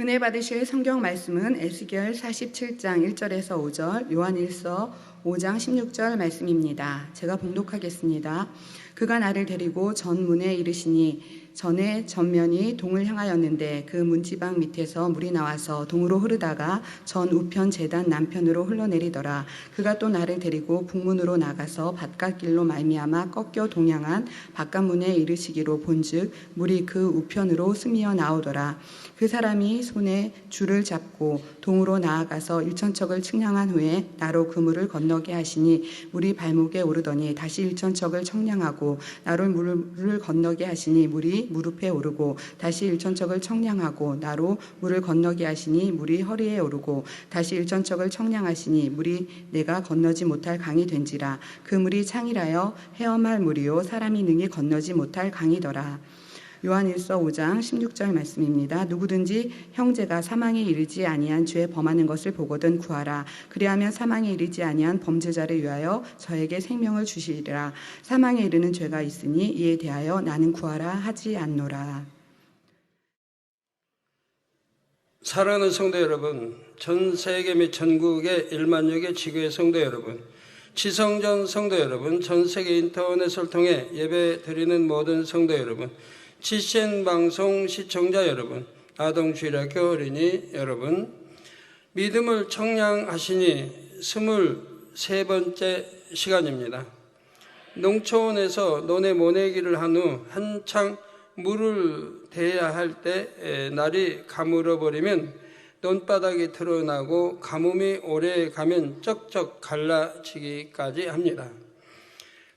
은혜 받으실 성경 말씀은 에스겔 47장 1절에서 5절, 요한일서 5장 16절 말씀입니다. 제가 봉독하겠습니다. 그가 나를 데리고 전문에 이르시니 전에 전면이 동을 향하였는데 그 문지방 밑에서 물이 나와서 동으로 흐르다가 전 우편 제단 남편으로 흘러내리더라. 그가 또 나를 데리고 북문으로 나가서 바깥길로 말미암아 꺾여 동향한 바깥문에 이르시기로 본즉 물이 그 우편으로 스미어 나오더라. 그 사람이 손에 줄을 잡고 동으로 나아가서 일천척을 측량한 후에 나로 그 물을 건너게 하시니 물이 발목에 오르더니 다시 일천척을 청량하고 나로 물을 건너게 하시니 물이 무릎에 오르고 다시 일천척을 청량하고 나로 물을 건너게 하시니 물이 허리에 오르고 다시 일천척을 청량하시니 물이 내가 건너지 못할 강이 된지라. 그 물이 창이라여 헤엄할 물이요 사람이 능히 건너지 못할 강이더라. 요한일서 5장 16절 말씀입니다. 누구든지 형제가 사망에 이르지 아니한 죄 범하는 것을 보거든 구하라. 그리하면 사망에 이르지 아니한 범죄자를 위하여 저에게 생명을 주시리라. 사망에 이르는 죄가 있으니 이에 대하여 나는 구하라 하지 않노라. 사랑하는 성도 여러분, 전 세계 및 전국의 1만여 개 지교의 성도 여러분, 지성전 성도 여러분, 전 세계 인터넷을 통해 예배 드리는 모든 성도 여러분, GCN 방송 시청자 여러분, 아동주일학교 어린이 여러분, 믿음을 청량하시니 23번째 시간입니다. 농촌에서 논에 모내기를 한 후 한창 물을 대야 할 때 날이 가물어버리면 논바닥이 드러나고 가뭄이 오래 가면 쩍쩍 갈라지기까지 합니다.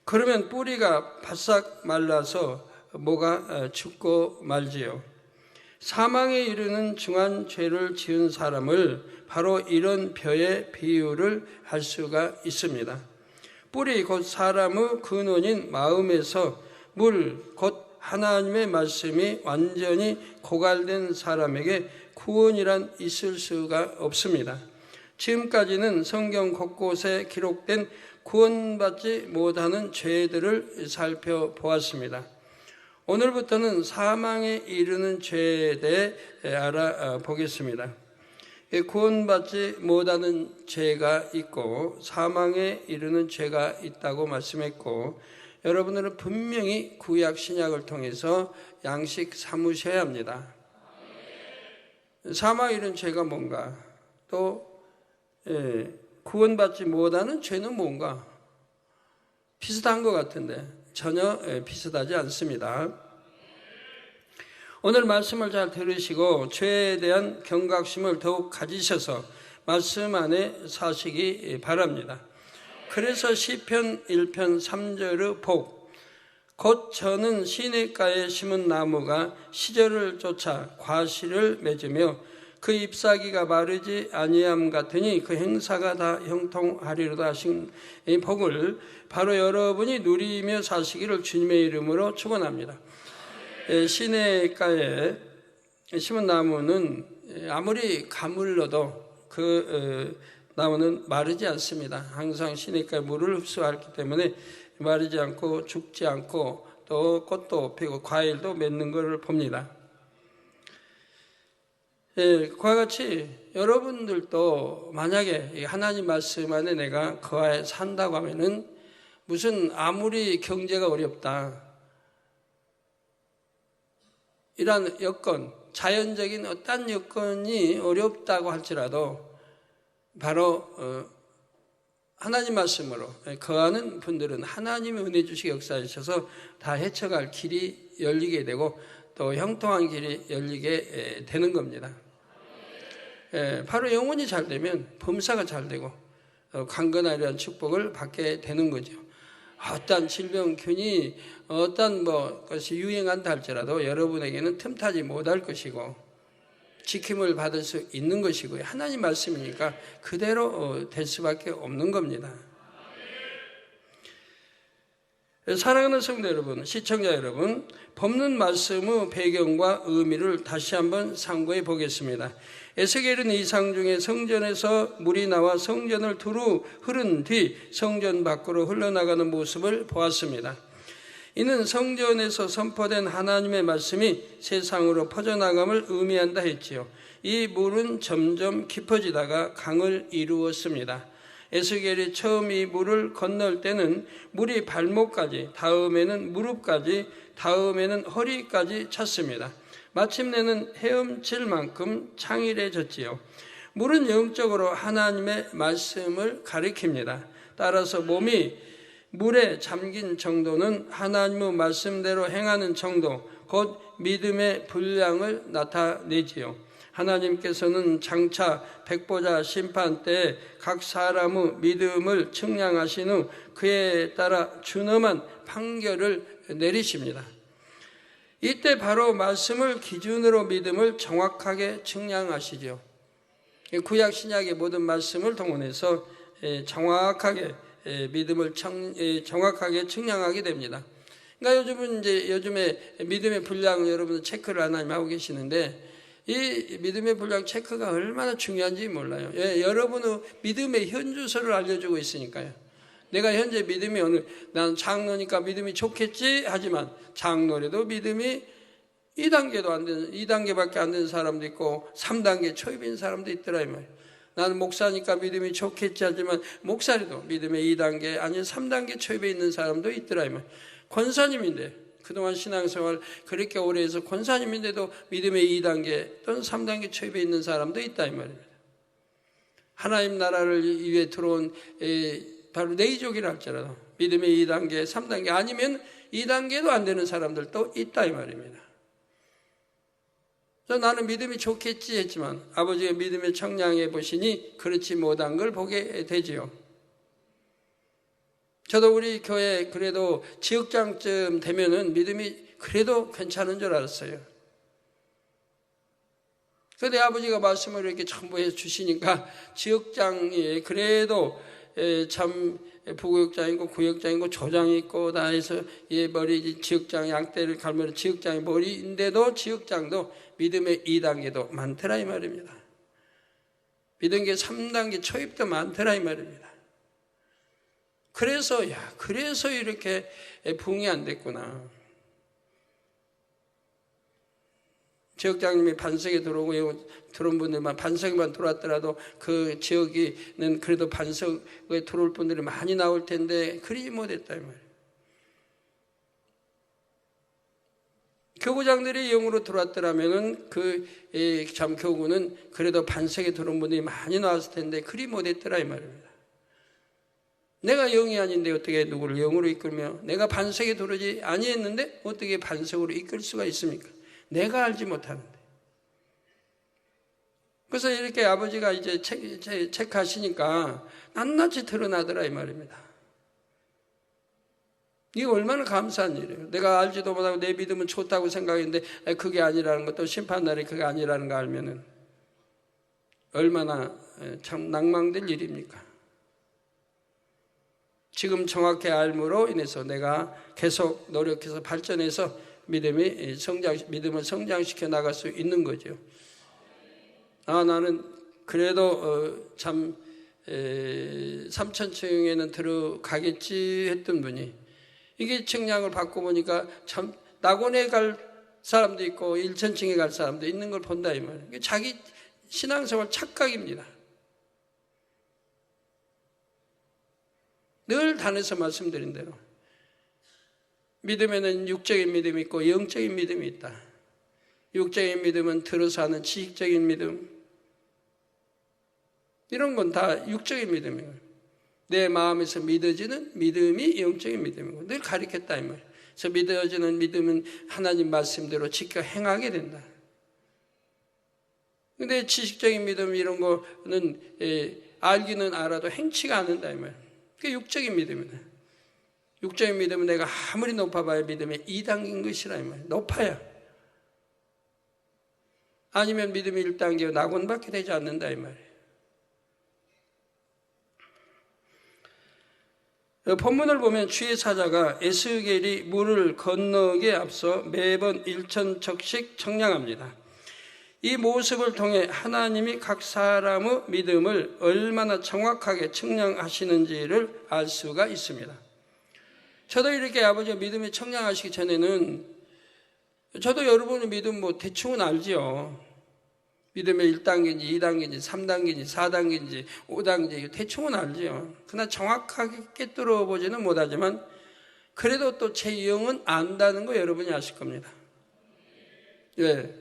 그러면 뿌리가 바싹 말라서 뭐가 죽고 말지요. 사망에 이르는 중한 죄를 지은 사람을 바로 이런 벼의 비유를 할 수가 있습니다. 뿌리 곧 사람의 근원인 마음에서 물 곧 하나님의 말씀이 완전히 고갈된 사람에게 구원이란 있을 수가 없습니다. 지금까지는 성경 곳곳에 기록된 구원받지 못하는 죄들을 살펴보았습니다. 오늘부터는 사망에 이르는 죄에 대해 알아보겠습니다. 구원받지 못하는 죄가 있고 사망에 이르는 죄가 있다고 말씀했고, 여러분들은 분명히 구약 신약을 통해서 양식 삼으셔야 합니다. 사망에 이르는 죄가 뭔가, 또 구원받지 못하는 죄는 뭔가, 비슷한 것 같은데 전혀 비슷하지 않습니다. 오늘 말씀을 잘 들으시고 죄에 대한 경각심을 더욱 가지셔서 말씀 안에 사시기 바랍니다. 그래서 시편 1편 3절의 복, 곧 저는 시냇가에 심은 나무가 시절을 쫓아 과실을 맺으며 그 잎사귀가 마르지 아니함 같으니 그 행사가 다 형통하리로다 하신 이 복을 바로 여러분이 누리며 사시기를 주님의 이름으로 축원합니다. 시냇가에 심은 나무는 아무리 가물러도 그 나무는 마르지 않습니다. 항상 시냇가에 물을 흡수하기 때문에 마르지 않고 죽지 않고 또 꽃도 피고 과일도 맺는 것을 봅니다. 그와 같이 여러분들도 만약에 하나님 말씀 안에 내가 거하에 산다고 하면은 무슨 아무리 경제가 어렵다, 이러한 여건, 자연적인 어떤 여건이 어렵다고 할지라도 바로 하나님 말씀으로 거하는 분들은 하나님의 은혜 주시기 역사하셔서 다 헤쳐갈 길이 열리게 되고 또 형통한 길이 열리게 되는 겁니다. 바로 영혼이 잘 되면 범사가 잘 되고 강건하리란 축복을 받게 되는 거죠. 어떤 질병균이 어떤 것이 유행한다 할지라도 여러분에게는 틈타지 못할 것이고 지킴을 받을 수 있는 것이고요. 하나님 말씀이니까 그대로 될 수밖에 없는 겁니다. 사랑하는 성도 여러분, 시청자 여러분, 법문 말씀의 배경과 의미를 다시 한번 상고해 보겠습니다. 에스겔은 이상 중에 성전에서 물이 나와 성전을 두루 흐른 뒤 성전 밖으로 흘러나가는 모습을 보았습니다. 이는 성전에서 선포된 하나님의 말씀이 세상으로 퍼져나감을 의미한다 했지요. 이 물은 점점 깊어지다가 강을 이루었습니다. 에스겔이 처음 이 물을 건널 때는 물이 발목까지, 다음에는 무릎까지, 다음에는 허리까지 찼습니다. 마침내는 헤엄칠 만큼 창일해졌지요. 물은 영적으로 하나님의 말씀을 가리킵니다. 따라서 몸이 물에 잠긴 정도는 하나님의 말씀대로 행하는 정도, 곧 믿음의 분량을 나타내지요. 하나님께서는 장차 백보자 심판 때 각 사람의 믿음을 측량하신 후 그에 따라 준엄한 판결을 내리십니다. 이때 바로 말씀을 기준으로 믿음을 정확하게 측량하시죠. 구약 신약의 모든 말씀을 동원해서 정확하게 믿음을 정확하게 측량하게 됩니다. 그러니까 요즘에 믿음의 분량 여러분 체크를 하나님 하고 계시는데 이 믿음의 분량 체크가 얼마나 중요한지 몰라요. 여러분의 믿음의 현주소를 알려주고 있으니까요. 내가 현재 믿음이 난 장로니까 믿음이 좋겠지 하지만 장로라도 믿음이 2단계밖에 안 되는 사람도 있고 3단계 초입인 사람도 있더라 이 말이에요. 나는 목사니까 믿음이 좋겠지 하지만 목사라도 믿음의 2단계 아니면 3단계 초입에 있는 사람도 있더라 이 말이에요. 권사님인데 그동안 신앙생활 그렇게 오래 해서 권사님인데도 믿음의 2단계 또는 3단계 초입에 있는 사람도 있다 이 말입니다. 하나님 나라를 위해 들어온 바로 네이족이라 할지라도 믿음의 2단계, 3단계 아니면 2단계도 안 되는 사람들도 있다 이 말입니다. 나는 믿음이 좋겠지 했지만 아버지가 믿음의 청량해 보시니 그렇지 못한 걸 보게 되지요. 저도 우리 교회 그래도 지역장쯤 되면은 믿음이 그래도 괜찮은 줄 알았어요. 그런데 아버지가 말씀을 이렇게 첨부해 주시니까 지역장이 그래도 참 부구역장이고 구역장이고 조장이 있고 다 해서 머리 지역장 양떼를 갈면 지역장이 머리인데도 지역장도 믿음의 2단계도 많더라 이 말입니다. 믿음의 3단계 초입도 많더라 이 말입니다. 그래서 이렇게 부흥이 안 됐구나. 지역장님이 반석에 들어오고 들어온 분들만 반석에만 들어왔더라도 그 지역에는 그래도 반석에 들어올 분들이 많이 나올 텐데 그리 못했다 이 말이에요. 교구장들이 영으로 들어왔더라면은 참 교구는 그래도 반석에 들어온 분들이 많이 나왔을 텐데 그리 못했더라 이 말입니다. 내가 영이 아닌데 어떻게 누구를 영으로 이끌며 내가 반석에 들어오지 아니했는데 어떻게 반석으로 이끌 수가 있습니까? 내가 알지 못하는데. 그래서 이렇게 아버지가 이제 체크하시니까 낱낱이 드러나더라 이 말입니다. 이거 얼마나 감사한 일이에요. 내가 알지도 못하고 내 믿음은 좋다고 생각했는데 그게 아니라는 것도 심판날이 그게 아니라는 거 알면은 얼마나 참 낭망될 일입니까? 지금 정확히 알므로 인해서 내가 계속 노력해서 발전해서 믿음을 성장시켜 나갈 수 있는 거죠. 나는 그래도 참 3,000층에는 들어가겠지 했던 분이 이게 측량을 받고 보니까 참 낙원에 갈 사람도 있고 1,000층에 갈 사람도 있는 걸 본다 이 말이에요. 자기 신앙생활 착각입니다. 늘 단에서 말씀드린 대로 믿음에는 육적인 믿음이 있고 영적인 믿음이 있다. 육적인 믿음은 들어서 하는 지식적인 믿음 이런 건 다 육적인 믿음이에요. 내 마음에서 믿어지는 믿음이 영적인 믿음이고 늘 가르쳤다 이 말이에요. 그래서 믿어지는 믿음은 하나님 말씀대로 지켜 행하게 된다. 근데 지식적인 믿음 이런 거는 알기는 알아도 행치가 않는다 이 말이에요. 그게 육적인 믿음이다. 육적인 믿음은 내가 아무리 높아봐야 믿음의 2단계인 것이라 이 말이에요. 높아야. 아니면 믿음이 1단계 낙원밖에 되지 않는다 이 말이에요. 본문을 보면 주의 사자가 에스겔이 물을 건너기에 앞서 매번 1,000척씩 청량합니다. 이 모습을 통해 하나님이 각 사람의 믿음을 얼마나 정확하게 측량하시는지를 알 수가 있습니다. 저도 이렇게 아버지가 믿음에 청량하시기 전에는 저도 여러분의 믿음 뭐 대충은 알지요. 믿음의 1단계인지 2단계인지 3단계인지 4단계인지 5단계인지 대충은 알지요. 그러나 정확하게 꿰뚫어 보지는 못하지만 그래도 또 제 영은 안다는 거 여러분이 아실 겁니다. 예.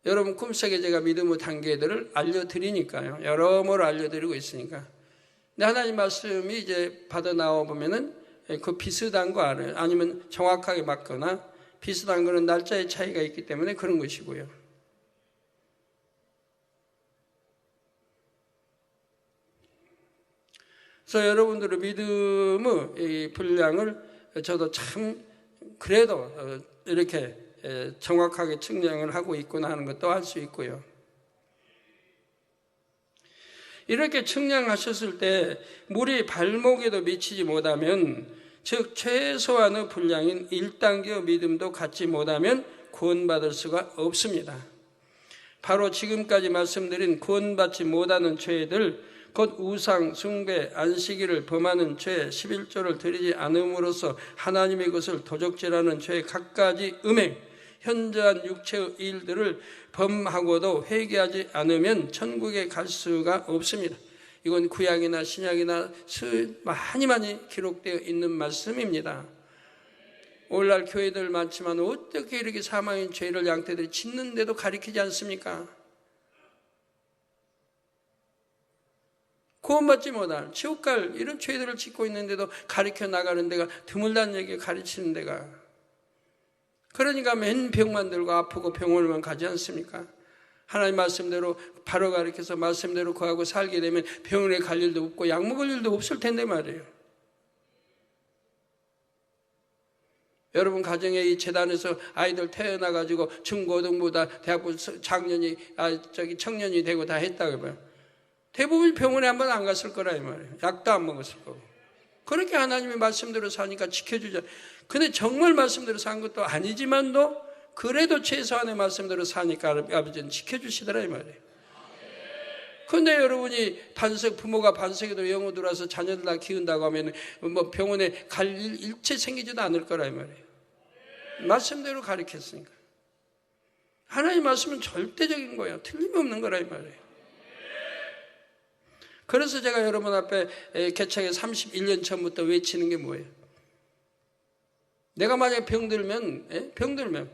여러분 꿈속에 제가 믿음의 단계들을 알려드리니까요. 여러모로 알려드리고 있으니까. 근데 하나님 말씀이 이제 받아 나와 보면은 그 비슷한 거 알아요. 아니면 정확하게 맞거나 비슷한 거는 날짜의 차이가 있기 때문에 그런 것이고요. 그래서 여러분들의 믿음의 이 분량을 저도 참 그래도 이렇게 정확하게 측량을 하고 있구나 하는 것도 알 수 있고요. 이렇게 측량하셨을 때 물이 발목에도 미치지 못하면, 즉 최소한의 분량인 1단계의 믿음도 갖지 못하면 구원받을 수가 없습니다. 바로 지금까지 말씀드린 구원받지 못하는 죄들, 곧 우상, 숭배, 안식일을 범하는 죄, 11조를 드리지 않음으로써 하나님의 것을 도적질하는 죄, 갖가지 음행, 현저한 육체의 일들을 범하고도 회개하지 않으면 천국에 갈 수가 없습니다. 이건 구약이나 신약이나 많이 기록되어 있는 말씀입니다. 오늘날 교회들 많지만 어떻게 이렇게 사망인 죄를 양떼들이 짓는데도 가리키지 않습니까? 구원받지 못할 지옥갈 이런 죄들을 짓고 있는데도 가리켜 나가는 데가 드물다는 얘기, 가르치는 데가. 그러니까 맨 병만 들고 아프고 병원에만 가지 않습니까? 하나님 말씀대로 바로 가르쳐서 말씀대로 거하고 살게 되면 병원에 갈 일도 없고 약 먹을 일도 없을 텐데 말이에요. 여러분 가정에 이 재단에서 아이들 태어나가지고 중고등부다 대학부 청년이 되고 다 했다고 봐요. 대부분 병원에 한 번 안 갔을 거라 이 말이에요. 약도 안 먹었을 거고. 그렇게 하나님의 말씀대로 사니까 지켜주잖아요. 근데 정말 말씀대로 산 것도 아니지만도 그래도 최소한의 말씀대로 사니까 아버지는 지켜주시더라 이 말이에요. 그런데 여러분이 부모가 반석에도 영어 들어와서 자녀들 다 키운다고 하면 뭐 병원에 갈 일 일체 생기지도 않을 거라 이 말이에요. 말씀대로 가르쳤으니까. 하나님 말씀은 절대적인 거예요. 틀림없는 거라 이 말이에요. 그래서 제가 여러분 앞에 개척에 31년 전부터 외치는 게 뭐예요? 내가 만약에 병들면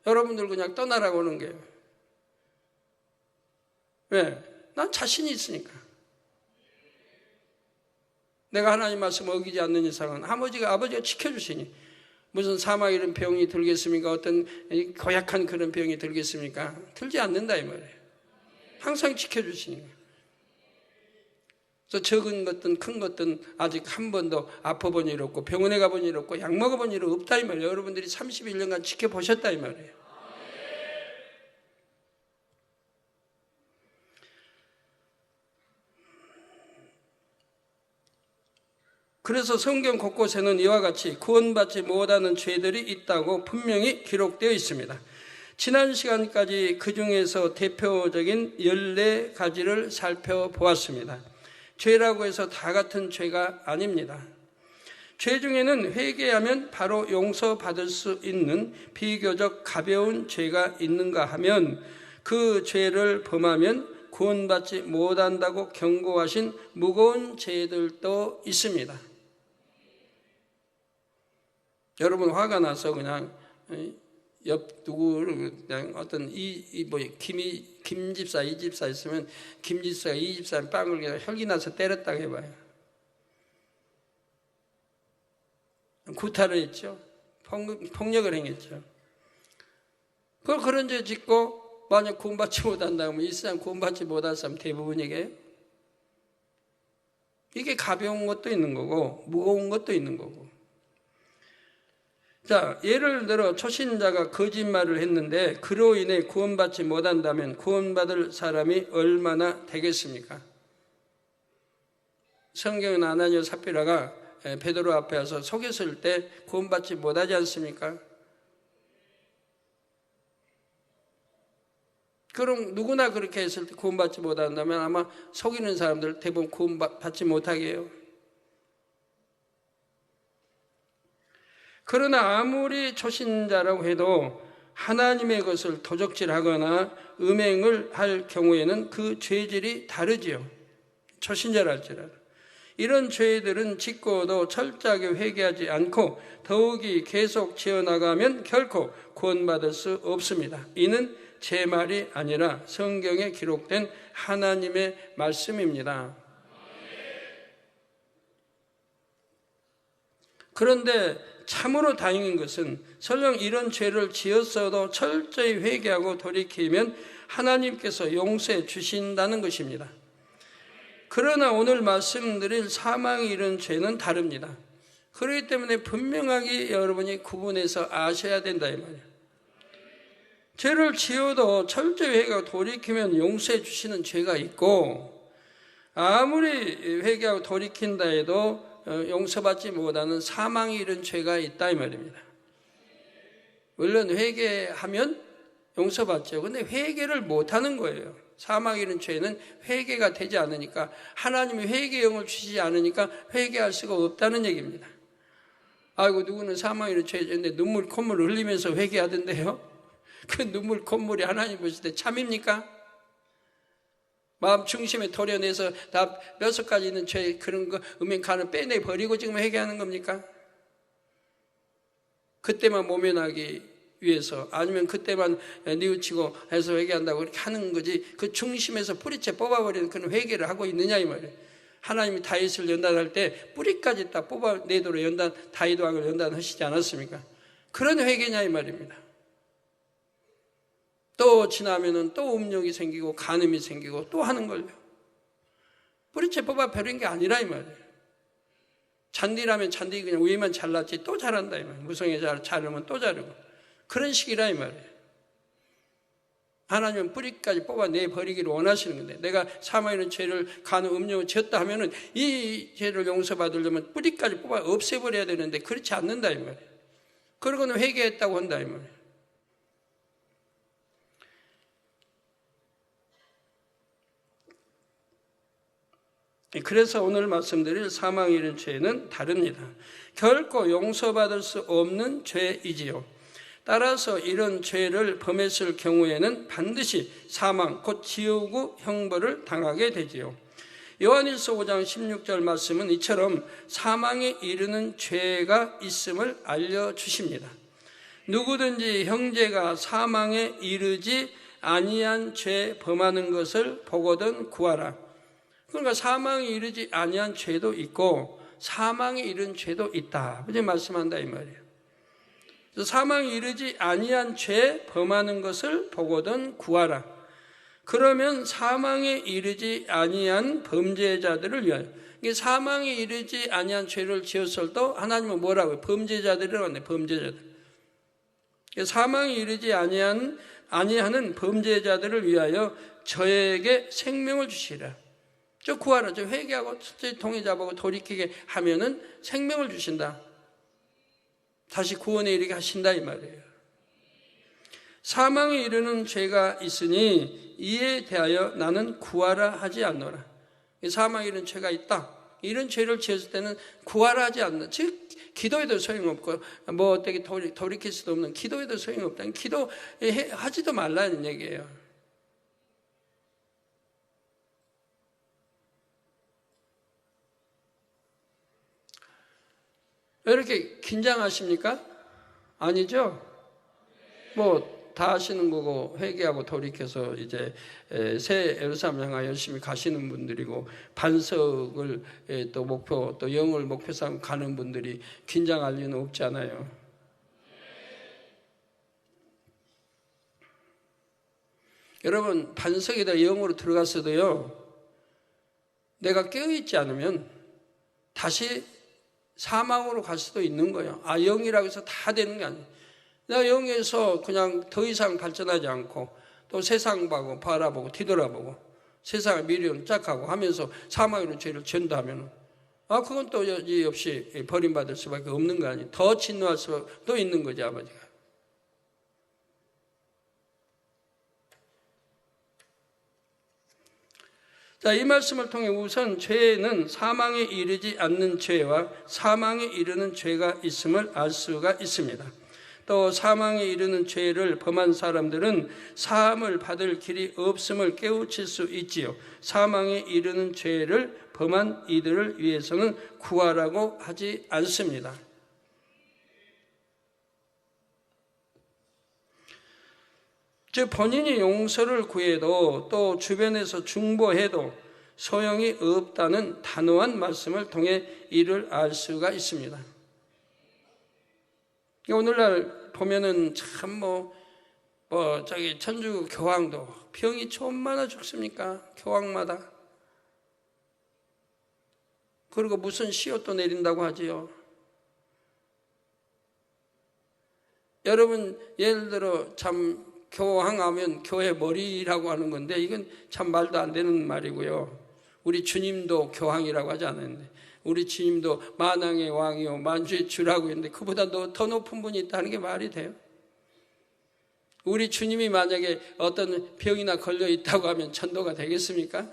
여러분들 그냥 떠나라고 하는 거예요. 왜? 난 자신이 있으니까. 내가 하나님 말씀 어기지 않는 이상은 아버지가 지켜주시니 무슨 사망 이런 병이 들겠습니까? 어떤 고약한 그런 병이 들겠습니까? 들지 않는다 이 말이에요. 항상 지켜주시니까. 그래서 적은 것든 큰 것든 아직 한 번도 아파본 일 없고 병원에 가본 일 없고 약 먹어본 일 없다 이 말이에요. 여러분들이 31년간 지켜보셨다 이 말이에요. 그래서 성경 곳곳에는 이와 같이 구원받지 못하는 죄들이 있다고 분명히 기록되어 있습니다. 지난 시간까지 그 중에서 대표적인 14가지를 살펴보았습니다. 죄라고 해서 다 같은 죄가 아닙니다. 죄 중에는 회개하면 바로 용서받을 수 있는 비교적 가벼운 죄가 있는가 하면 그 죄를 범하면 구원받지 못한다고 경고하신 무거운 죄들도 있습니다. 여러분 화가 나서 그냥 옆 누구를 그냥 어떤 김 집사 이 집사 있으면 김 집사가 이 집사는 빵을 그냥 혈기 나서 때렸다고 해봐요. 구타를 했죠. 폭력을 행했죠. 그걸 그런 죄 짓고 만약 구원받지 못한다면 이 세상 구원받지 못할 사람 대부분이게요. 이게 가벼운 것도 있는 거고 무거운 것도 있는 거고. 자, 예를 들어 초신자가 거짓말을 했는데 그로 인해 구원받지 못한다면 구원받을 사람이 얼마나 되겠습니까? 성경은 아나니아 삽비라가 베드로 앞에 와서 속였을 때 구원받지 못하지 않습니까? 그럼 누구나 그렇게 했을 때 구원받지 못한다면 아마 속이는 사람들 대부분 구원받지 못하게 해요. 그러나 아무리 초신자라고 해도 하나님의 것을 도적질하거나 음행을 할 경우에는 그 죄질이 다르지요. 초신자라 할지라도. 이런 죄들은 짓고도 철저하게 회개하지 않고 더욱이 계속 지어나가면 결코 구원받을 수 없습니다. 이는 제 말이 아니라 성경에 기록된 하나님의 말씀입니다. 그런데 참으로 다행인 것은 설령 이런 죄를 지었어도 철저히 회개하고 돌이키면 하나님께서 용서해 주신다는 것입니다. 그러나 오늘 말씀드릴 사망에 이른 죄는 다릅니다. 그렇기 때문에 분명하게 여러분이 구분해서 아셔야 된다 이 말이에요. 죄를 지어도 철저히 회개하고 돌이키면 용서해 주시는 죄가 있고, 아무리 회개하고 돌이킨다 해도 용서받지 못하는 사망에 이른 죄가 있다 이 말입니다. 물론 회개하면 용서받죠. 근데 회개를 못하는 거예요. 사망에 이른 죄는 회개가 되지 않으니까, 하나님이 회개의 영을 주시지 않으니까 회개할 수가 없다는 얘기입니다. 아이고, 누구는 사망에 이른 죄인데 눈물 콧물을 흘리면서 회개하던데요. 그 눈물 콧물이 하나님 보실 때 참입니까? 마음 중심에 도려내서 다 몇 가지 있는 죄, 그런 거 음행 간을 빼내버리고 지금 회개하는 겁니까? 그때만 모면하기 위해서, 아니면 그때만 뉘우치고 해서 회개한다고 그렇게 하는 거지, 그 중심에서 뿌리째 뽑아버리는 그런 회개를 하고 있느냐 이 말이에요. 하나님이 다윗을 연단할 때 뿌리까지 딱 뽑아내도록 다윗 왕을 연단하시지 않았습니까? 그런 회개냐 이 말입니다. 또 지나면은 또 음욕이 생기고 간음이 생기고 또 하는 걸요. 뿌리째 뽑아 버린 게 아니라 이 말이에요. 잔디라면 잔디 그냥 위에만 잘랐지 또 자란다 이 말이에요. 무성에 자르면 또 자르고 그런 식이라 이 말이에요. 하나님은 뿌리까지 뽑아내 버리기를 원하시는 건데, 내가 사망이라는 죄를 간음 음욕을 지었다 하면은 이 죄를 용서받으려면 뿌리까지 뽑아 없애버려야 되는데 그렇지 않는다 이 말이에요. 그러고는 회개했다고 한다 이 말이에요. 그래서 오늘 말씀드릴 사망에 이른 죄는 다릅니다. 결코 용서받을 수 없는 죄이지요. 따라서 이런 죄를 범했을 경우에는 반드시 사망, 곧 지옥의 형벌을 당하게 되지요. 요한일서 5장 16절 말씀은 이처럼 사망에 이르는 죄가 있음을 알려주십니다. 누구든지 형제가 사망에 이르지 아니한 죄 범하는 것을 보거든 구하라. 그러니까 사망에 이르지 아니한 죄도 있고 사망에 이른 죄도 있다. 이렇게 말씀한다 이 말이에요. 사망에 이르지 아니한 죄 범하는 것을 보거든 구하라. 그러면 사망에 이르지 아니한 범죄자들을 위하여, 이게 사망에 이르지 아니한 죄를 지었을 때 하나님은 뭐라고요? 범죄자들이라고 하네. 범죄자들. 사망에 이르지 아니하는 범죄자들을 위하여 저에게 생명을 주시라. 저 구하라. 저 회개하고 통해잡고 돌이키게 하면은 생명을 주신다. 다시 구원에 이르게 하신다 이 말이에요. 사망에 이르는 죄가 있으니 이에 대하여 나는 구하라 하지 않노라. 사망에 이르는 죄가 있다. 이런 죄를 지었을 때는 구하라 하지 않는, 즉 기도해도 소용없고 뭐 어떻게 돌이킬 수도 없는, 기도해도 소용없다. 기도하지도 말라는 얘기예요. 왜 이렇게 긴장하십니까? 아니죠? 뭐 다 하시는 거고 회개하고 돌이켜서 이제 새 예루살렘 향하여 열심히 가시는 분들이고, 반석을 또 목표, 또 영을 목표 삼고 가는 분들이 긴장할 이유는 없잖아요. 여러분, 반석에다 영으로 들어갔어도요, 내가 깨어있지 않으면 다시 사망으로 갈 수도 있는 거예요. 영이라고 해서 다 되는 게 아니에요. 내가 영에서 그냥 더 이상 발전하지 않고 또 세상 바라보고 뒤돌아보고 세상을 미련 짝하고 하면서 사망으로 죄를 지은다 하면 그건 또 여지없이 버림받을 수밖에 없는 거 아니에요. 더 진노할 수도 있는 거죠, 아버지가. 자, 이 말씀을 통해 우선 죄는 사망에 이르지 않는 죄와 사망에 이르는 죄가 있음을 알 수가 있습니다. 또 사망에 이르는 죄를 범한 사람들은 사함을 받을 길이 없음을 깨우칠 수 있지요. 사망에 이르는 죄를 범한 이들을 위해서는 구하라고 하지 않습니다. 즉 본인이 용서를 구해도 또 주변에서 중보해도 소용이 없다는 단호한 말씀을 통해 이를 알 수가 있습니다. 오늘날 보면은 참 저기 천주 교황도 병이 좀 많아 죽습니까? 교황마다. 그리고 무슨 시옷도 내린다고 하지요. 여러분 예를 들어 참 교황하면 교회 머리라고 하는 건데 이건 참 말도 안 되는 말이고요. 우리 주님도 교황이라고 하지 않았는데 우리 주님도 만왕의 왕이요 만주의 주라고 했는데 그보다 더 높은 분이 있다는 게 말이 돼요? 우리 주님이 만약에 어떤 병이나 걸려 있다고 하면 천도가 되겠습니까?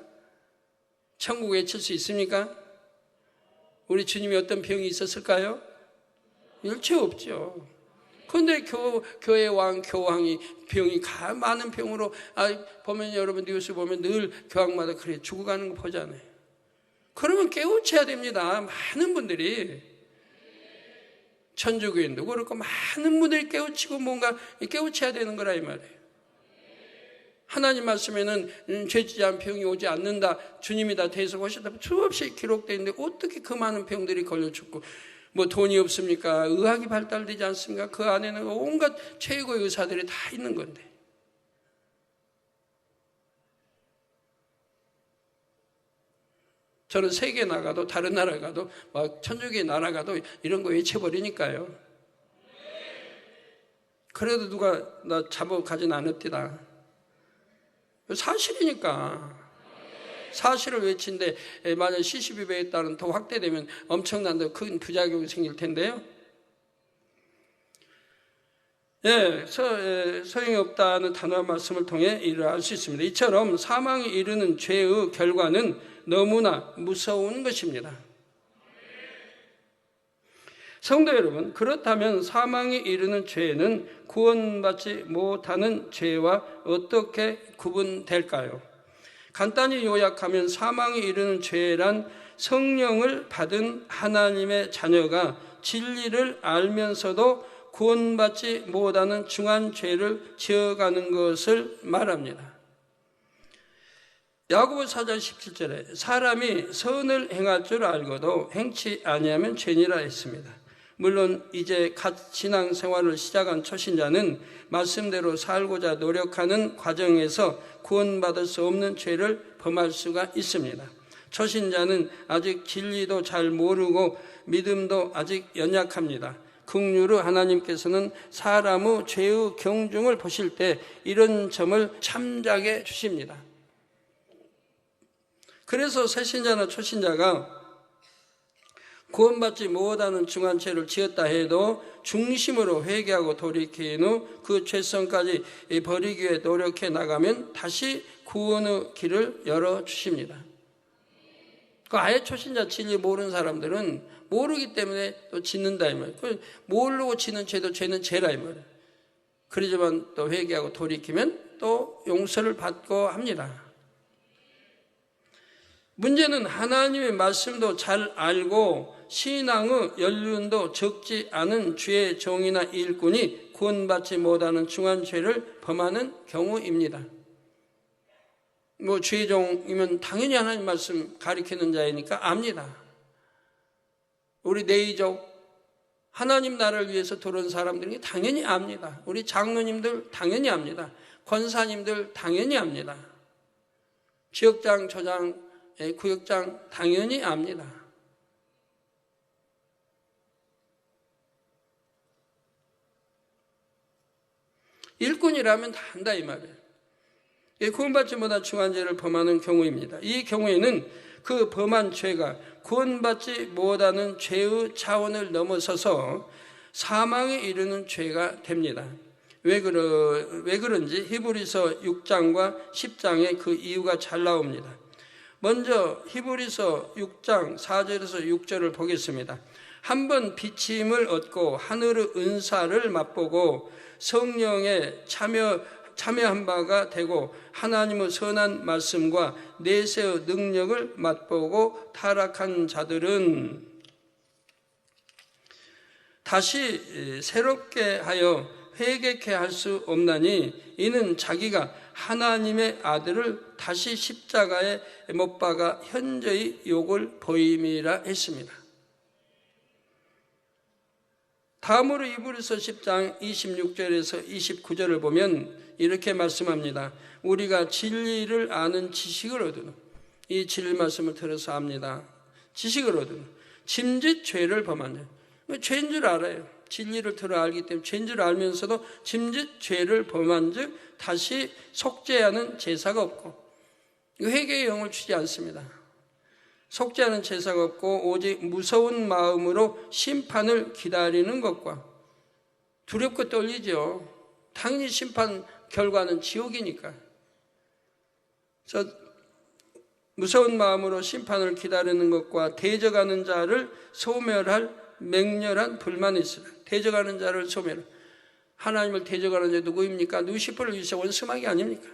천국 외칠 수 있습니까? 우리 주님이 어떤 병이 있었을까요? 일체 없죠. 그런데 교회 왕, 교황이 병이 많은 병으로, 보면 여러분 뉴스 보면 늘 교황마다 그래 죽어가는 거 보잖아요. 그러면 깨우쳐야 됩니다. 많은 분들이. 천주교인도 그렇고 많은 분들이 깨우치고 뭔가 깨우쳐야 되는 거라 이 말이에요. 하나님 말씀에는 죄지한 병이 오지 않는다. 주님이 다 대속하셨다. 수없이 기록되어 있는데 어떻게 그 많은 병들이 걸려 죽고 돈이 없습니까? 의학이 발달되지 않습니까? 그 안에는 온갖 최고의 의사들이 다 있는 건데. 저는 세계 나가도 다른 나라 가도 막 천주교의 나라 가도 이런 거 외쳐버리니까요. 그래도 누가 나 잡아가진 않았디다. 사실이니까. 사실을 외친데 만약 C12배에 따른 더 확대되면 엄청난 더 큰 부작용이 생길 텐데요. 소용이 없다는 단호한 말씀을 통해 이를 알 수 있습니다. 이처럼 사망에 이르는 죄의 결과는 너무나 무서운 것입니다. 성도 여러분, 그렇다면 사망에 이르는 죄는 구원받지 못하는 죄와 어떻게 구분될까요? 간단히 요약하면 사망에 이르는 죄란 성령을 받은 하나님의 자녀가 진리를 알면서도 구원받지 못하는 중한 죄를 지어가는 것을 말합니다. 야고보서 4장 17절에 사람이 선을 행할 줄 알고도 행치 아니하면 죄니라 했습니다. 물론 이제 갓 신앙생활을 시작한 초신자는 말씀대로 살고자 노력하는 과정에서 구원받을 수 없는 죄를 범할 수가 있습니다. 초신자는 아직 진리도 잘 모르고 믿음도 아직 연약합니다. 긍휼의 하나님께서는 사람의 죄의 경중을 보실 때 이런 점을 참작해 주십니다. 그래서 새신자나 초신자가 구원받지 못하는 중한 죄를 지었다 해도 중심으로 회개하고 돌이킨 후 그 죄성까지 버리기 위해 노력해 나가면 다시 구원의 길을 열어주십니다. 아예 초신자 진리 모르는 사람들은 모르기 때문에 또 짓는다 이 말이에요. 모르고 짓는 죄도 죄는 죄라 이 말이에요. 그러지만 또 회개하고 돌이키면 또 용서를 받고 합니다. 문제는 하나님의 말씀도 잘 알고 신앙의 연륜도 적지 않은 주의 종이나 일꾼이 구원받지 못하는 중한 죄를 범하는 경우입니다. 주의 종이면 당연히 하나님 말씀 가리키는 자이니까 압니다. 우리 내이족 하나님 나라를 위해서 들어온 사람들이 당연히 압니다. 우리 장로님들 당연히 압니다. 권사님들 당연히 압니다. 지역장, 조장, 구역장 당연히 압니다. 일꾼이라면 다 안다 이 말이에요. 구원받지 못한 중한 죄를 범하는 경우입니다. 이 경우에는 그 범한 죄가 구원받지 못하는 죄의 차원을 넘어서서 사망에 이르는 죄가 됩니다. 왜 그런지 히브리서 6장과 10장에 그 이유가 잘 나옵니다. 먼저 히브리서 6장 4절에서 6절을 보겠습니다. 한번 비침을 얻고 하늘의 은사를 맛보고 성령에 참여한 바가 되고 하나님의 선한 말씀과 내세의 능력을 맛보고 타락한 자들은 다시 새롭게 하여 회개케 할 수 없나니 이는 자기가 하나님의 아들을 다시 십자가에 못 박아 현저히 욕을 보임이라 했습니다. 다음으로 히브리서 10장 26절에서 29절을 보면 이렇게 말씀합니다. 우리가 진리를 아는 지식을 얻으노. 이 진리 말씀을 들어서 압니다. 지식을 얻으노. 짐짓 죄를 범한 자. 죄인 줄 알아요. 진리를 들어 알기 때문에 죄인 줄 알면서도 짐짓 죄를 범한 즉 다시 속죄하는 제사가 없고 회개의 영을 주지 않습니다. 속죄하는 제사가 없고 오직 무서운 마음으로 심판을 기다리는 것과 두렵고 떨리죠. 당연히 심판 결과는 지옥이니까. 그래서 무서운 마음으로 심판을 기다리는 것과 대적하는 자를 소멸할 맹렬한 불만이 있으라. 대적하는 자를 소멸. 하나님을 대적하는 자 누구입니까? 루시퍼를 위해서 원수마귀 아닙니까?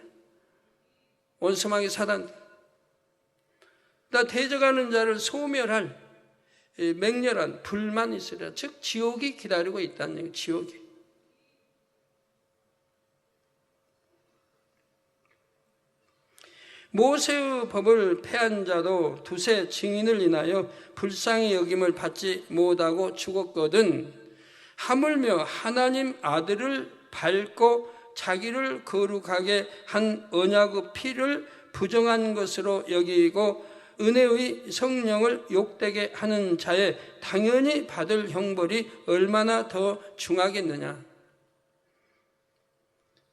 원수마귀 사단. 대적하는 자를 소멸할 맹렬한 불만이 있으라. 즉 지옥이 기다리고 있다는 얘기예요. 지옥이. 모세의 법을 폐한 자도 두세 증인을 인하여 불쌍히 여김을 받지 못하고 죽었거든 하물며 하나님 아들을 밟고 자기를 거룩하게 한 언약의 피를 부정한 것으로 여기고 은혜의 성령을 욕되게 하는 자에 당연히 받을 형벌이 얼마나 더 중하겠느냐.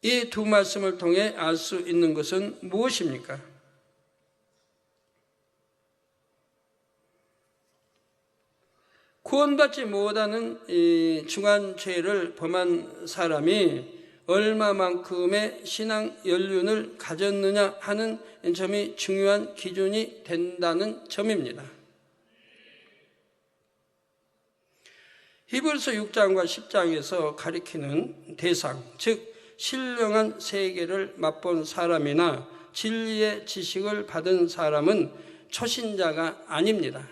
이 두 말씀을 통해 알 수 있는 것은 무엇입니까? 구원받지 못하는 이 중한 죄를 범한 사람이 얼마만큼의 신앙 연륜을 가졌느냐 하는 점이 중요한 기준이 된다는 점입니다. 히브리서 6장과 10장에서 가리키는 대상, 즉 신령한 세계를 맛본 사람이나 진리의 지식을 받은 사람은 초신자가 아닙니다.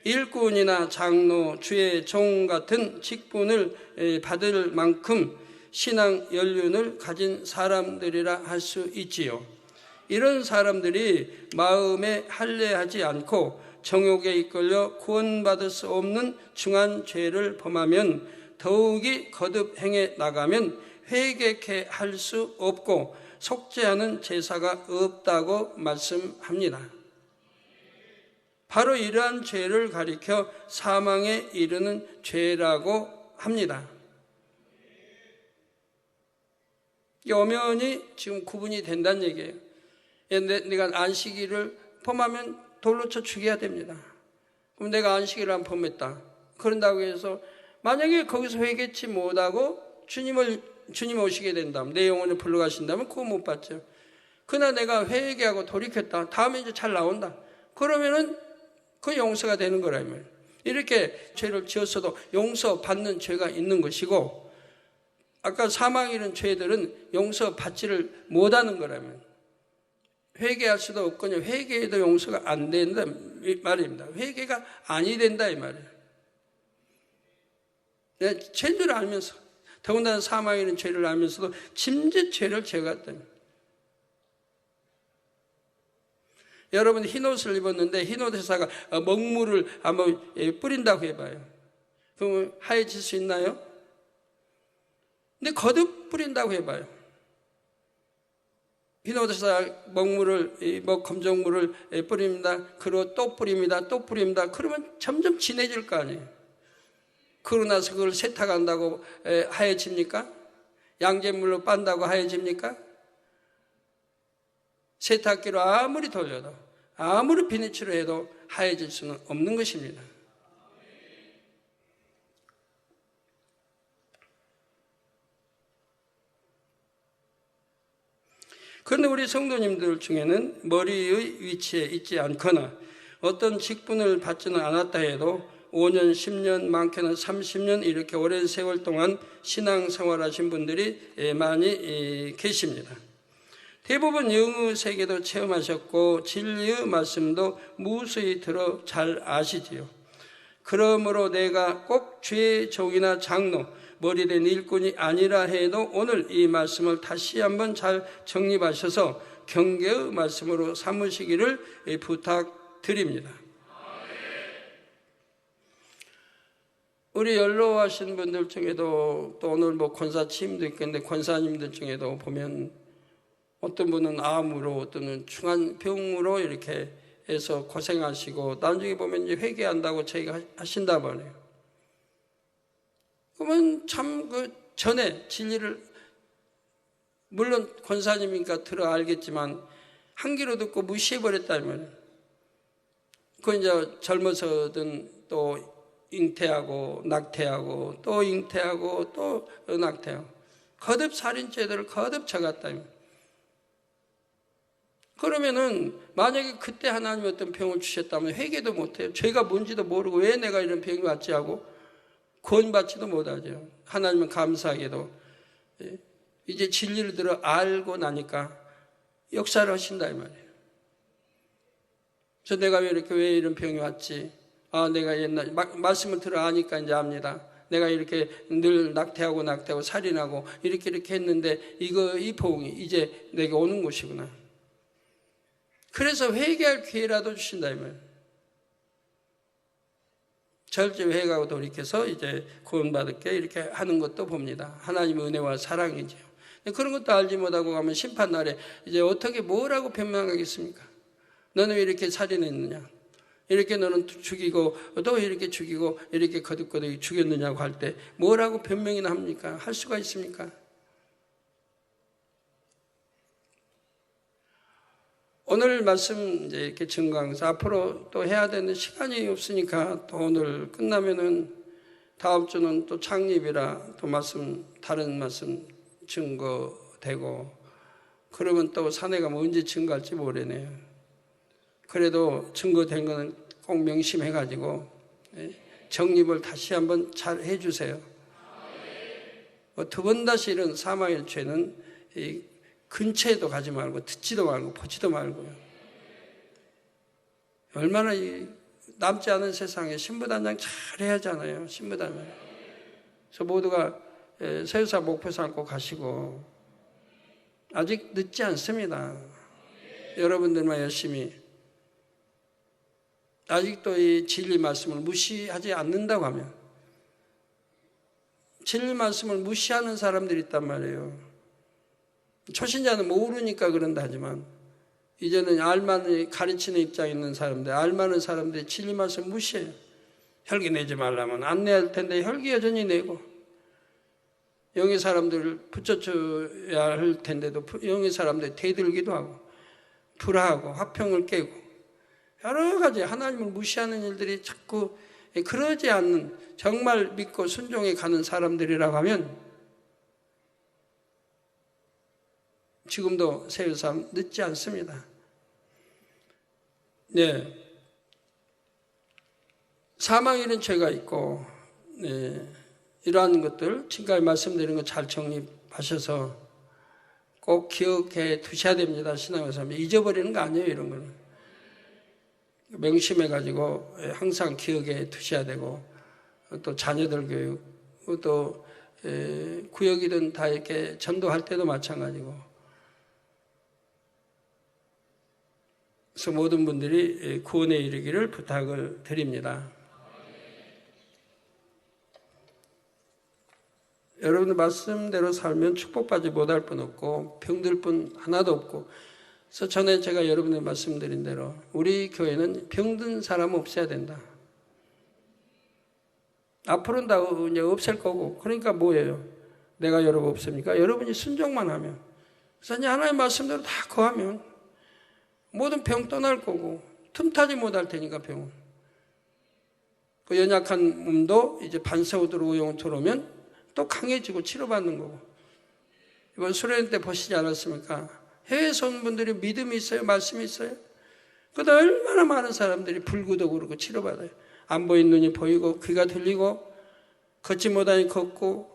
일꾼이나 장로, 주의 종 같은 직분을 받을 만큼 신앙 연륜을 가진 사람들이라 할 수 있지요. 이런 사람들이 마음에 할례하지 않고 정욕에 이끌려 구원받을 수 없는 중한 죄를 범하면 더욱이 거듭 행해 나가면 회개케 할 수 없고 속죄하는 제사가 없다고 말씀합니다. 바로 이러한 죄를 가리켜 사망에 이르는 죄라고 합니다. 이게 엄연히 지금 구분이 된다는 얘기예요. 내가 안식일을 범하면 돌로 쳐 죽여야 됩니다. 그럼 내가 안식일을 안 범했다. 그런다고 해서 만약에 거기서 회개치 못하고 주님 오시게 된다면 내 영혼을 불러가신다면 그거 못 받죠. 그러나 내가 회개하고 돌이켰다. 다음에 이제 잘 나온다. 그러면은 그 용서가 되는 거라 이 말이에요. 이렇게 죄를 지었어도 용서받는 죄가 있는 것이고 아까 사망 이런 죄들은 용서받지를 못하는 거라면 회개할 수도 없거든요. 회개해도 용서가 안 된다 이 말입니다. 회개가 아니 된다 이 말이에요. 죄인 줄 알면서 더군다나 사망 이런 죄를 알면서도 짐짓 죄를 제거했다니. 여러분 흰옷을 입었는데 흰옷에다가 먹물을 한번 뿌린다고 해봐요. 그러면 하얘질 수 있나요? 근데 거듭 뿌린다고 해봐요. 흰옷에다가 먹물을, 검정물을 뿌립니다. 그리고 또 뿌립니다. 또 뿌립니다. 그러면 점점 진해질 거 아니에요. 그러고 나서 그걸 세탁한다고 하얘집니까? 양잿물로 빤다고 하얘집니까? 세탁기로 아무리 돌려도 아무리 비누칠을 해도 하얘질 수는 없는 것입니다. 그런데 우리 성도님들 중에는 머리의 위치에 있지 않거나 어떤 직분을 받지는 않았다 해도 5년, 10년, 많게는 30년 이렇게 오랜 세월 동안 신앙생활하신 분들이 많이 계십니다. 대부분 영의 세계도 체험하셨고 진리의 말씀도 무수히 들어 잘 아시지요. 그러므로 내가 꼭 주의 종이나 장로, 머리된 일꾼이 아니라 해도 오늘 이 말씀을 다시 한번 잘 정립하셔서 경계의 말씀으로 삼으시기를 부탁드립니다. 우리 연로하신 분들 중에도 또 오늘 권사 취임도 있겠는데 권사님들 중에도 보면 어떤 분은 암으로 어떤 분은 중한 병으로 이렇게 해서 고생하시고 나중에 보면 이제 회개한다고 저희가 하신다 말이에요. 그러면 참 그 전에 진리를 물론 권사님이니까 들어 알겠지만 한 귀로 듣고 무시해버렸다면 그 이제 젊어서든 또 잉태하고 낙태하고 또 잉태하고 또 낙태하고 거듭 살인죄들을 거듭 져갔다면 그러면은 만약에 그때 하나님이 어떤 병을 주셨다면 회개도 못해요. 죄가 뭔지도 모르고 왜 내가 이런 병이 왔지 하고 구원받지도 못하죠. 하나님은 감사하게도 이제 진리를 들어 알고 나니까 역사를 하신다 이 말이에요. 그래서 내가 왜 이런 병이 왔지? 내가 옛날 말씀을 들어 아니까 이제 압니다. 내가 이렇게 늘 낙태하고 살인하고 이렇게 했는데 이 복이 이제 내게 오는 것이구나. 그래서 회개할 기회라도 주신다 이 말이에요. 절제 회개하고 돌이켜서 이제 구원받을게 이렇게 하는 것도 봅니다. 하나님의 은혜와 사랑이죠. 그런 것도 알지 못하고 가면 심판날에 이제 어떻게 뭐라고 변명하겠습니까? 너는 왜 이렇게 살인했느냐? 이렇게 너는 죽이고 또 이렇게 죽이고 이렇게 거듭거듭 죽였느냐고 할 때 뭐라고 변명이나 합니까? 할 수가 있습니까? 오늘 말씀 이제 이렇게 증거하면서 앞으로 또 해야 되는 시간이 없으니까 또 오늘 끝나면은 다음 주는 또 창립이라 또 다른 말씀 증거되고 그러면 또 산에 가면 언제 증거할지 모르네요. 그래도 증거된 거는 꼭 명심해가지고 정립을 다시 한번 잘 해주세요. 두 번 다시 이런 사망의 죄는 근처에도 가지 말고 듣지도 말고 보지도 말고요. 얼마나 남지 않은 세상에 신부단장 잘 해야 하잖아요. 신부단장. 그래서 모두가 세우사 목표 삼고 가시고 아직 늦지 않습니다. 여러분들만 열심히 아직도 이 진리 말씀을 무시하지 않는다고 하면 진리 말씀을 무시하는 사람들이 있단 말이에요. 초신자는 모르니까 그런다 하지만 이제는 알만히 가르치는 입장에 있는 사람들, 알만한 사람들이 진리 말씀 무시해요. 혈기 내지 말라면 안 내야 할 텐데 혈기 여전히 내고 영의 사람들을 붙여줘야 할 텐데도 영의 사람들이 대들기도 하고 불화하고 화평을 깨고 여러 가지 하나님을 무시하는 일들이 자꾸 그러지 않는 정말 믿고 순종해 가는 사람들이라고 하면 지금도 세우삼 늦지 않습니다. 네. 사망이라는 죄가 있고 이러한 것들 지금까지 말씀드린 거 잘 정립하셔서 꼭 기억해 두셔야 됩니다. 신앙에서 잊어버리는 거 아니에요. 이런 거는. 명심해가지고 항상 기억에 두셔야 되고 또 자녀들 교육 또 구역이든 다 이렇게 전도할 때도 마찬가지고 그래서 모든 분들이 구원에 이르기를 부탁을 드립니다. 여러분들 말씀대로 살면 축복받지 못할 분 없고 병들 분 하나도 없고 그래서 전에 제가 여러분들 말씀드린 대로 우리 교회는 병든 사람 없어야 된다. 앞으로는 다 이제 없앨 거고 그러니까 뭐예요? 내가 여러분 없습니까? 여러분이 순종만 하면 그래서 이제 하나님의 말씀대로 다 거하면 모든 병 떠날 거고 틈타지 못할 테니까 병은 그 연약한 몸도 이제 반세우도록 영혼 들어오면 또 강해지고 치료받는 거고 이번 수련회 때 보시지 않았습니까? 해외에서 온 분들이 믿음이 있어요? 말씀이 있어요? 그러다 얼마나 많은 사람들이 불구도 그러고 치료받아요. 안 보이는 눈이 보이고 귀가 들리고 걷지 못하니 걷고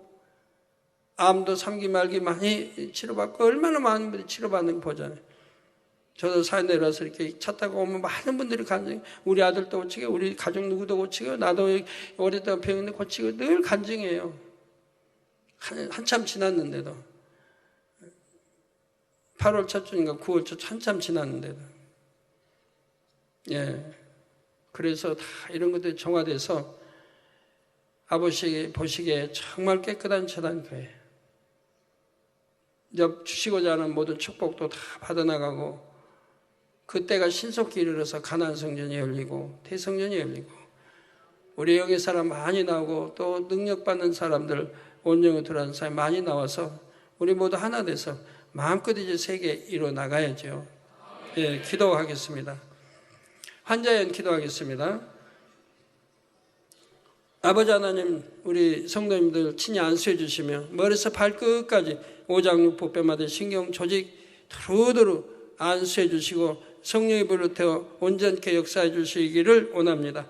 암도 3기 말기 많이 치료받고 얼마나 많은 분들이 치료받는 거 보잖아요. 저도 산에 내려와서 이렇게 차 타고 오면 많은 분들이 간증해요. 우리 아들도 고치고 우리 가족 누구도 고치고 나도 오랫동안 병인데 고치고 늘 간증해요. 한참 지났는데도 8월 첫 주인가 9월 초 한참 지났는데도 그래서 다 이런 것들이 정화돼서 아버지 보시기에 정말 깨끗한 처단 교회, 이제 주시고자 하는 모든 축복도 다 받아나가고 그때가 신속히 이르러서 가나안 성전이 열리고 대성전이 열리고 우리 영의 사람 많이 나오고 또 능력받는 사람들 온영에 들어가는 사람이 많이 나와서 우리 모두 하나 돼서 마음껏 이제 세계에 이뤄 나가야죠. 기도하겠습니다. 환자연 기도하겠습니다. 아버지 하나님, 우리 성도님들 친히 안수해 주시며 머리에서 발끝까지 오장육부 뼈마다 신경 조직 두루두루 안수해 주시고 성령의 불을 태워 온전케 역사해 주시기를 원합니다.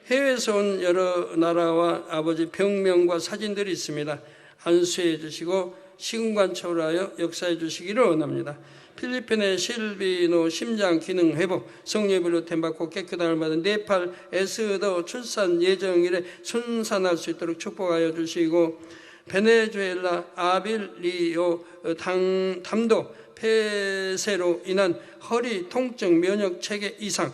해외에서 온 여러 나라와 아버지 병명과 사진들이 있습니다. 안수해 주시고 시공간 초월하여 역사해 주시기를 원합니다. 필리핀의 실비노 심장 기능 회복, 성령의 불로 템받고 깨끗함을 받은 네팔 에스더 출산 예정일에 순산할 수 있도록 축복하여 주시고 베네수엘라 아빌리오 담도 폐쇄로 인한 허리 통증 면역 체계 이상,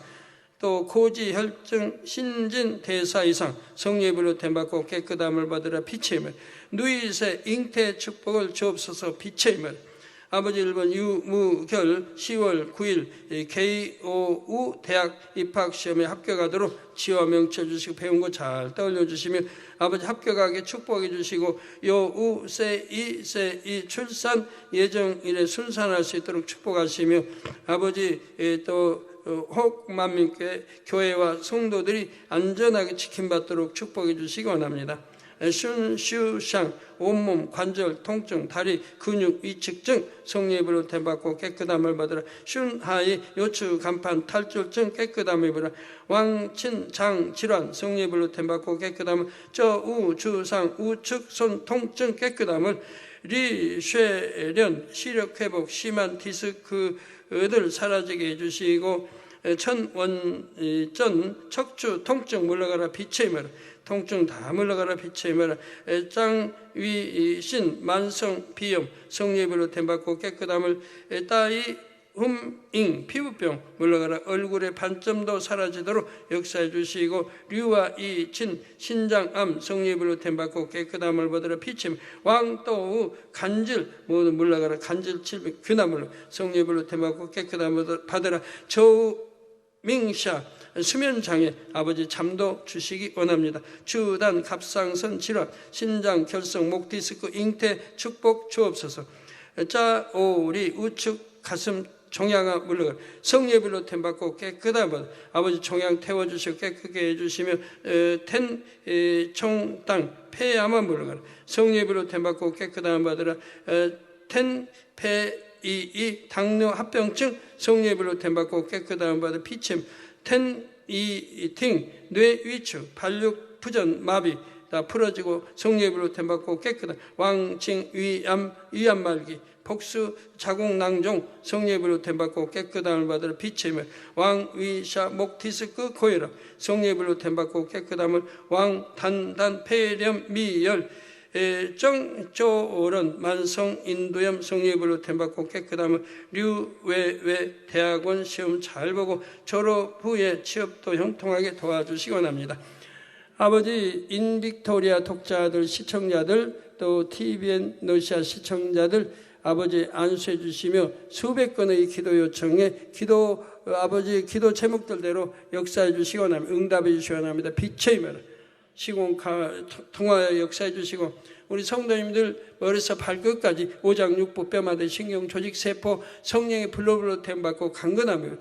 또 고지 혈증 신진 대사 이상 성령의 불로 템받고 깨끗함을 받으라 빛의 힘을, 누이세 잉태 축복을 주옵소서 빛의 힘을. 아버지 1번 유무결 10월 9일 KOU 대학 입학시험에 합격하도록 지와 명철 주시고 배운 거 잘 떠올려 주시며 아버지 합격하게 축복해 주시고 요우 세이 출산 예정일에 순산할 수 있도록 축복하시며 아버지 또 혹만민교회 교회와 성도들이 안전하게 지킴받도록 축복해 주시기 원합니다. 슌슈샹 온몸 관절 통증 다리 근육 위축증 성령의 불로 템받고 깨끗함을 받으라. 슌하이 요추 간판 탈출증 깨끗함을 받으라. 왕친 장 질환 성령의 불로 템받고 깨끗함을, 저우 주상 우측 손 통증 깨끗함을, 리쉐련 시력 회복 심한 디스크들 사라지게 해주시고 천원전 척추 통증 물러가라 빛의 힘을, 통증 다 물러가라 빛의 힘을, 짱위신 만성 비염 성령의 불로 템받고 깨끗함을, 따이 흠잉 피부병 물러가라 얼굴의 반점도 사라지도록 역사해 주시고 류와 이친 신장암 성령의 불로 템받고 깨끗함을 받으라 빛의 힘, 왕또우 간질 모두 물러가라 간질 질병 귀나물로 성령의 불로 템받고 깨끗함을 받으라. 저우 밍샤 수면장애 아버지 잠도 주시기 원합니다. 주단 갑상선 질환 신장 결석 목 디스크 잉태 축복 주옵소서. 짜오리 우측 가슴 종양아 물러가 성령의 불로 템받고 깨끗하면 아버지 종양 태워주시고 깨끗게 해주시며 텐 총땅 폐암아 물러가라 성령의 불로 템받고 깨끗함을 받으라. 텐 폐이이 당뇨 합병증 성령의 불로 템받고 깨끗함을 받으라. 피침 텐이팅 뇌 위축 발육 부전 마비 다 풀어지고 성령의 불로 템받고 깨끗한 왕칭 위암 말기 복수 자궁 낭종 성령의 불로 템받고 깨끗함을 받으라. 빛의 힘을, 왕위샤 목 디스크 고혈압 성령의 불로 템받고 깨끗함을, 왕 단단 폐렴 미열 정조런 만성 인두염 성령의 불로 템받고 깨끗함을, 류외외 대학원 시험 잘 보고 졸업 후에 취업도 형통하게 도와주시기 원합니다. 아버지 인빅토리아 독자들 시청자들 또 TVN 러시아 시청자들 아버지 안수해 주시며 수백 건의 기도 요청에 아버지 기도 제목들대로 역사해 주시기 원합니다. 응답해 주시기 원합니다. 빛의 힘을 시공카 통하여 역사해 주시고 우리 성도님들 머리에서 발끝까지 오장육부 뼈마다 신경 조직 세포 성령의 불로 템받고 강건하며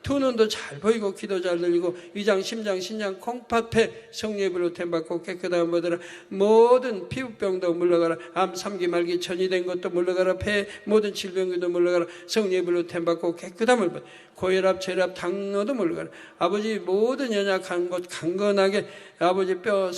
두 눈도 잘 보이고 귀도 잘 들리고 위장, 심장, 신장, 콩팥에 성령의 불로 템받고 깨끗한 모든 모든 피부병도 물러가라. 암, 삼기, 말기, 전이 된 것도 물러가라. 폐 모든 질병도 물러가라. 성령의 불로 템받고 깨끗함을 받. 고혈압, 저혈압, 당뇨도 물러가라. 아버지 모든 연약한 것 강건하게 아버지 뼈